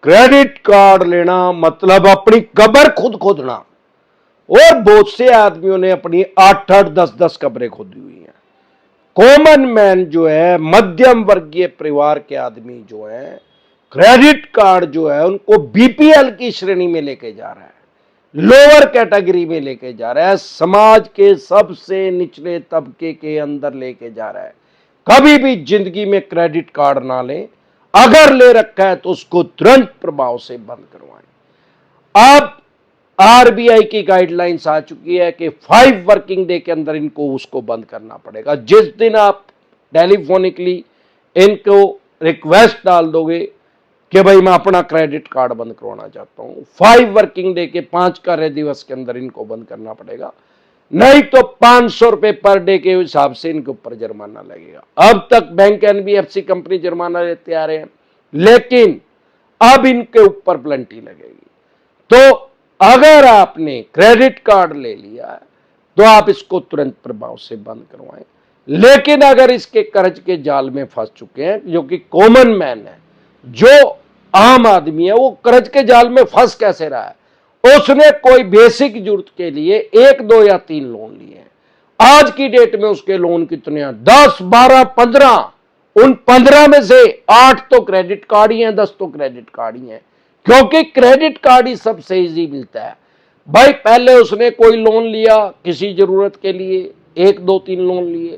Credit card लेना मतलब अपनी कब्र खुद खोदना। और बहुत से आदमियों ने अपनी 8-8 10-10 कब्रें खोदी हुई हैं। कॉमन मैन जो है, मध्यम वर्गीय परिवार के आदमी जो है, क्रेडिट कार्ड जो है उनको बीपीएल की श्रेणी में लेके जा रहा है, लोअर कैटेगरी में लेके जा रहा है, समाज के सबसे निचले तबके के अंदर लेके जा रहा है। कभी भी जिंदगी में क्रेडिट कार्ड ना लें, अगर ले रखा है तो उसको तुरंत प्रभाव से बंद करवाएं। अब आरबीआई की गाइडलाइंस आ चुकी है कि 5 वर्किंग डे के अंदर इनको उसको बंद करना पड़ेगा। जिस दिन आप टेलीफोनिकली इनको रिक्वेस्ट डाल दोगे कि भाई मैं अपना क्रेडिट कार्ड बंद करवाना चाहता हूं, 5 वर्किंग डे के 5 कार्य दिवस के अंदर इनको बंद करना पड़ेगा, नहीं तो 500 रुपए पर डे के हिसाब से इनके ऊपर जुर्माना लगेगा। अब तक बैंक एनबीएफसी कंपनी जुर्माना लेते आ रहे हैं, लेकिन अब इनके ऊपर पेनल्टी लगेगी। तो अगर आपने क्रेडिट कार्ड ले लिया है तो आप इसको तुरंत प्रभाव से बंद करवाएं। लेकिन अगर इसके कर्ज के जाल में फंस चुके हैं, जो कि कॉमन मैन है, जो आम आदमी है, वो कर्ज के जाल में फंस कैसे रहा है? उसने कोई बेसिक जरूरत के लिए 1, 2 या 3 लोन लिए हैं। आज की डेट में उसके लोन कितने हैं? 10, 12, 15। उन 15 में से 8 तो क्रेडिट कार्ड ही हैं, 10 तो क्रेडिट कार्ड ही हैं, क्योंकि क्रेडिट कार्ड ही सबसे इजी मिलता है। भाई पहले उसने कोई लोन लिया किसी जरूरत के लिए, 1, 2, 3 लोन लिए,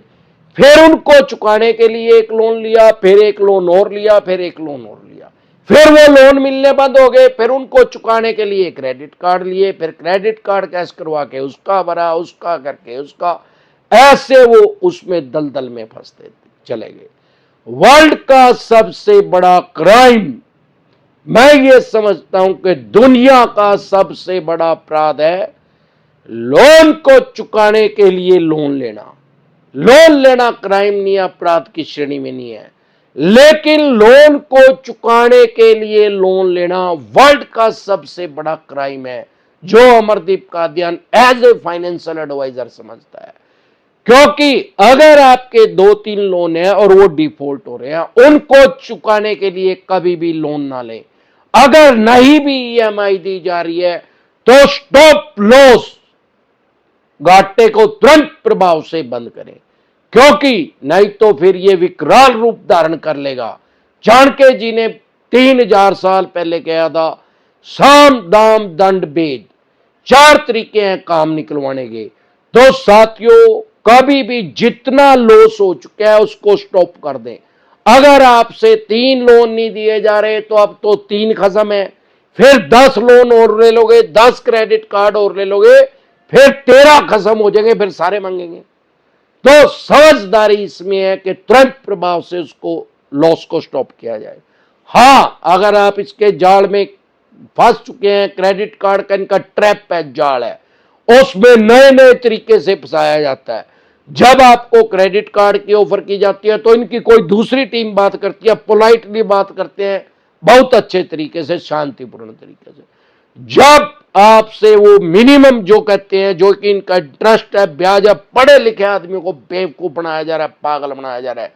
फिर उनको चुकाने के लिए एक लोन लिया, फिर एक लोन और लिया, फिर एक लोन और लिया, फिर वो लोन मिलने बंद हो गए, फिर उनको चुकाने के लिए क्रेडिट कार्ड लिए, फिर क्रेडिट कार्ड कैश करवा के उसका भरा, उसका करके उसका, ऐसे वो उसमें दलदल में फंसते चले गए। वर्ल्ड का सबसे बड़ा क्राइम, मैं ये समझता हूं कि दुनिया का सबसे बड़ा अपराध है लोन को चुकाने के लिए लोन लेना। लोन लेना क्राइम नहीं, अपराध की श्रेणी में नहीं है, लेकिन लोन को चुकाने के लिए लोन लेना वर्ल्ड का सबसे बड़ा क्राइम है, जो Amardeep Kadian as a financial advisor समझता है। क्योंकि अगर आपके 2-3 लोन है और वो डिफॉल्ट हो रहे हैं, उनको चुकाने के लिए कभी भी लोन ना लें। अगर नहीं भी ईएमआई दी जा रही है तो स्टॉप लॉस, घाटे को तुरंत प्रभाव से बंद करें, क्योंकि नहीं तो फिर ये विकराल रूप धारण कर लेगा। चाणक्य जी ने 3000 साल पहले कहा था, साम दाम दंड भेद, 4 तरीके हैं काम निकलवाने के। तो साथियों, कभी भी जितना लॉस हो चुका है उसको स्टॉप कर दें। अगर आपसे 3 लोन नहीं दिए जा रहे तो अब तो 3 खत्म है, फिर 10 लोन और ले लोगे, 10 क्रेडिट कार्ड और ले लोगे, फिर 13 खत्म हो जाएंगे, फिर सारे मांगेंगे। तो समझदारी इसमें है कि तुरंत प्रभाव से उसको लॉस को स्टॉप किया जाए। हां, अगर आप इसके जाल में फंस चुके हैं, क्रेडिट कार्ड का इनका ट्रैप है, जाल है, उसमें नए नए तरीके से फंसाया जाता है। जब आपको क्रेडिट कार्ड की ऑफर की जाती है तो इनकी कोई दूसरी टीम बात करती है, पोलाइटली बात करते हैं, बहुत अच्छे तरीके से, शांतिपूर्ण तरीके से। जब आपसे वो मिनिमम जो कहते हैं, जो कि इनका इंटरेस्ट है, ब्याज है, पढ़े लिखे आदमियों को बेवकूफ बनाया जा रहा है, पागल बनाया जा रहा है,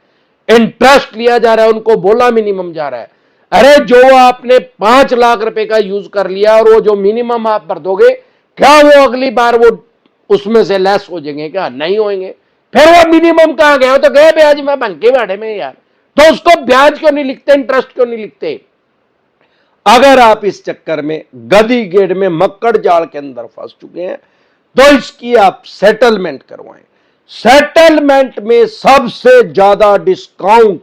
इंटरेस्ट लिया जा रहा है, उनको बोला मिनिमम जा रहा है। अरे जो आपने 5 लाख रुपए का यूज कर लिया और वो जो मिनिमम आप भर दोगे, क्या वो अगली बार वो उसमें से लेस हो जाएंगे? क्या नहीं होंगे? फिर वो मिनिमम कहां गया? तो गए ब्याज में, भंके बैठे में यार। तो उसको ब्याज क्यों नहीं लिखते, इंटरेस्ट क्यों नहीं लिखते? अगर आप इस चक्कर में गधी गेड़ में मक्कड़ जाल के अंदर फंस चुके हैं तो इसकी आप सेटलमेंट करवाएं। सेटलमेंट में सबसे ज्यादा डिस्काउंट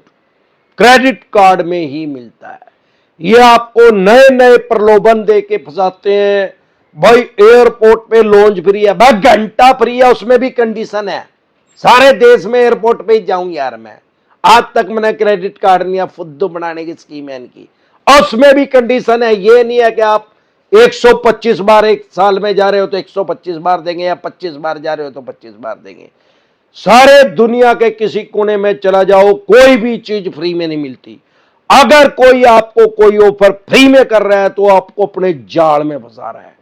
क्रेडिट कार्ड में ही मिलता है। ये आपको नए नए प्रलोभन दे के फंसाते हैं। भाई एयरपोर्ट पे लॉन्च फ्री है, भाई घंटा फ्री है, उसमें भी कंडीशन है। सारे देश में एयरपोर्ट पे ही जाऊं यार मैं, आज तक मैंने क्रेडिट कार्ड नहीं, फुद्दू बनाने की स्कीम है इनकी, उसमें भी कंडीशन है। ये नहीं है कि आप 125 बार एक साल में जा रहे हो तो 125 बार देंगे, या 25 बार जा रहे हो तो 25 बार देंगे। सारे दुनिया के किसी कोने में चला जाओ, कोई भी चीज फ्री में नहीं मिलती। अगर कोई आपको कोई ऑफर फ्री में कर रहा है तो आपको अपने जाल में फंसा रहा है।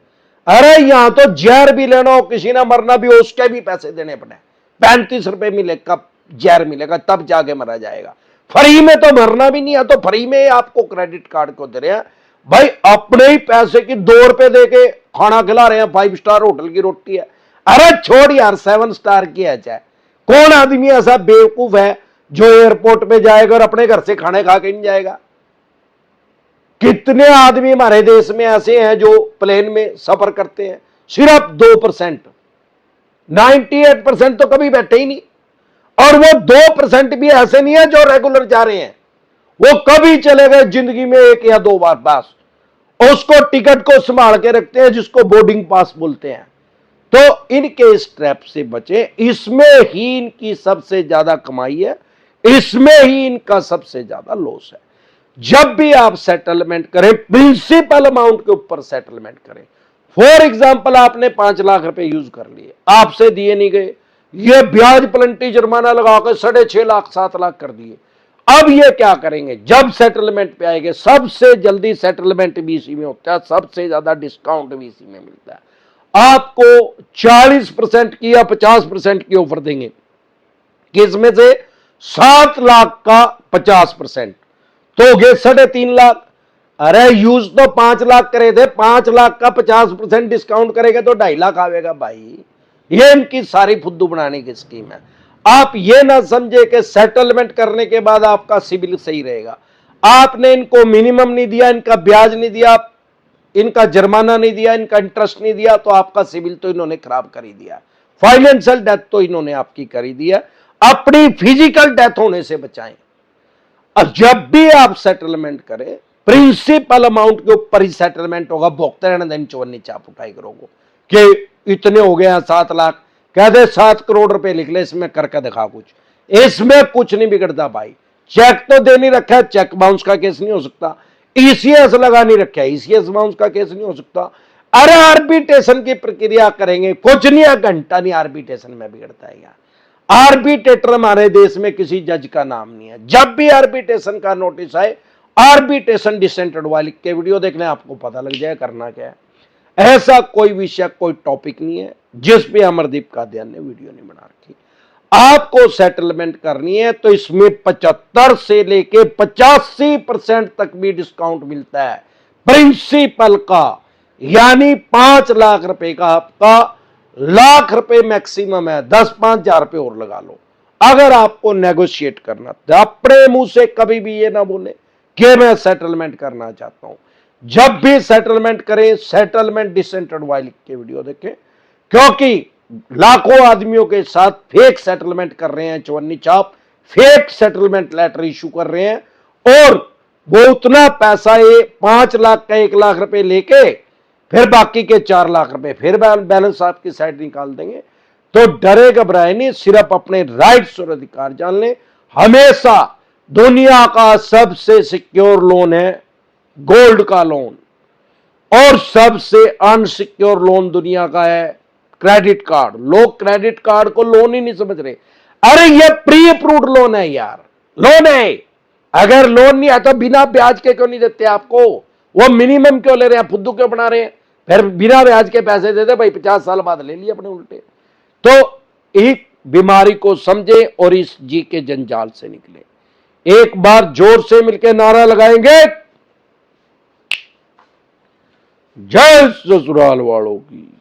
अरे यहां तो जहर भी लेना हो, किसी ना मरना भी हो, उसके भी पैसे देने पड़े। 35 रुपए मिलेगा, जहर मिलेगा, तब जाके मरा जाएगा। फ्री में तो मरना भी नहीं है, तो फ्री में आपको क्रेडिट कार्ड को दे रहे हैं। भाई अपने ही पैसे की 2 रुपए दे के खाना खिला रहे हैं, 5 स्टार होटल की रोटी है। अरे छोड़ यार, 7 स्टार की है चाहे। कौन आदमी ऐसा बेवकूफ है जो एयरपोर्ट पे जाएगा और अपने घर से खाने खा के नहीं जाएगा? कितने आदमी हमारे देश में ऐसे हैं जो प्लेन में सफर करते हैं? सिर्फ 2%। 98% तो कभी बैठे ही नहीं। और वो 2% भी ऐसे नहीं है जो रेगुलर जा रहे हैं, वो कभी चले गए जिंदगी में 1 या 2 बार बस। उसको टिकट को संभाल के रखते हैं, जिसको बोर्डिंग पास बोलते हैं। तो इनके इस ट्रैप से बचे। इसमें ही इनकी सबसे ज्यादा कमाई है, इसमें ही इनका सबसे ज्यादा लॉस है। जब भी आप सेटलमेंट करें, प्रिंसिपल अमाउंट के ऊपर सेटलमेंट करें। फॉर एग्जाम्पल, आपने 5 लाख रुपए यूज कर लिए, आपसे दिए नहीं गए, ये ब्याज प्लंटी जुर्माना लगाकर 6.5 लाख 7 लाख कर दिए। अब ये क्या करेंगे? जब सेटलमेंट पे आएंगे, सबसे जल्दी सेटलमेंट बीसी में होता है, सबसे ज्यादा डिस्काउंट बीसी में मिलता है। आपको 40% की या 50% की ऑफर देंगे, किसमें से? 7 लाख का 50%, तो हो गए 3.5 लाख। अरे यूज तो 5 लाख करे थे, 5 लाख का 50% डिस्काउंट करेगा तो 2.5 लाख आवेगा भाई। ये इनकी सारी फुद्दू बनाने की स्कीम है। आप ये ना समझे कि सेटलमेंट करने के बाद आपका सिबिल सही रहेगा। आपने इनको मिनिमम नहीं दिया, इनका ब्याज नहीं दिया, इनका जुर्माना नहीं दिया, इनका इंटरेस्ट नहीं दिया, तो आपका सिबिल तो इन्होंने खराब कर ही दिया। फाइनेंशियल डेथ तो इन्होंने आपकी कर ही दिया। अपनी फिजिकल डेथ होने से बचाएं। और जब भी आप सेटलमेंट करें, प्रिंसिपल अमाउंट के ऊपर ही सेटलमेंट होगा। भोगते रहना दिन चौवन्नी चाप उठाई करोगे कि इतने हो गए हैं 7 लाख, कह दे 7 करोड़ रुपए लिख ले, इसमें करके दिखा कुछ। इसमें कुछ नहीं बिगड़ता भाई। चेक तो दे नहीं रखा है, चेक बाउंस का केस नहीं हो सकता। ईसीएस लगा नहीं रखा है, ईसीएस बाउंस का केस नहीं हो सकता। अरे आर्बिट्रेशन की प्रक्रिया करेंगे, कुछ नहीं, घंटा नहीं आर्बिट्रेशन में बिगड़ता है यार। आर्बिट्रेटर हमारे देश में किसी जज का नाम नहीं है। जब भी आर्बिट्रेशन का नोटिस आए, आर्बिट्रेशन डिसेंटेड वाली के वीडियो देख लें, आपको पता लग जाए करना क्या है। ऐसा कोई विषय, कोई टॉपिक नहीं है जिस पे अमरदीप कादियान ने वीडियो नहीं बना रखी। आपको सेटलमेंट करनी है तो इसमें 75 से लेके 85% तक भी डिस्काउंट मिलता है प्रिंसिपल का। यानी 5 लाख रुपए का आपका लाख रुपए मैक्सिमम है। 10-5 हजार रुपए और लगा लो। अगर आपको नेगोशिएट करना, तो अपने मुंह से कभी भी ये ना बोले कि मैं सेटलमेंट करना चाहता हूं। जब भी सेटलमेंट करें, सेटलमेंट डिसेंटेड वाली के वीडियो देखें, क्योंकि लाखों आदमियों के साथ फेक सेटलमेंट कर रहे हैं चवन्नी चाप, फेक सेटलमेंट लेटर इशू कर रहे हैं, और वो उतना पैसा, ये 5 लाख का 1 लाख रुपए लेके फिर बाकी के 4 लाख रुपए फिर बैलेंस आपकी साइड निकाल देंगे। तो डरे घबराए नहीं, सिर्फ अपने राइट्स और अधिकार जान लें। हमेशा दुनिया का सबसे सिक्योर लोन है गोल्ड का लोन, और सबसे अनसिक्योर लोन दुनिया का है क्रेडिट कार्ड। लोग क्रेडिट कार्ड को लोन ही नहीं समझ रहे। अरे ये प्री अप्रूव्ड लोन है यार, लोन है। अगर लोन नहीं है तो बिना ब्याज के क्यों नहीं देते आपको? वो मिनिमम क्यों ले रहे हैं, फुद्दू क्यों बना रहे हैं? फिर बिना ब्याज के पैसे देते भाई, 50 साल बाद ले लिए अपने उल्टे। तो एक बीमारी को समझे और इस जी के जंजाल से निकले। एक बार जोर से मिलकर नारा लगाएंगे, जय ससुराल वालों की।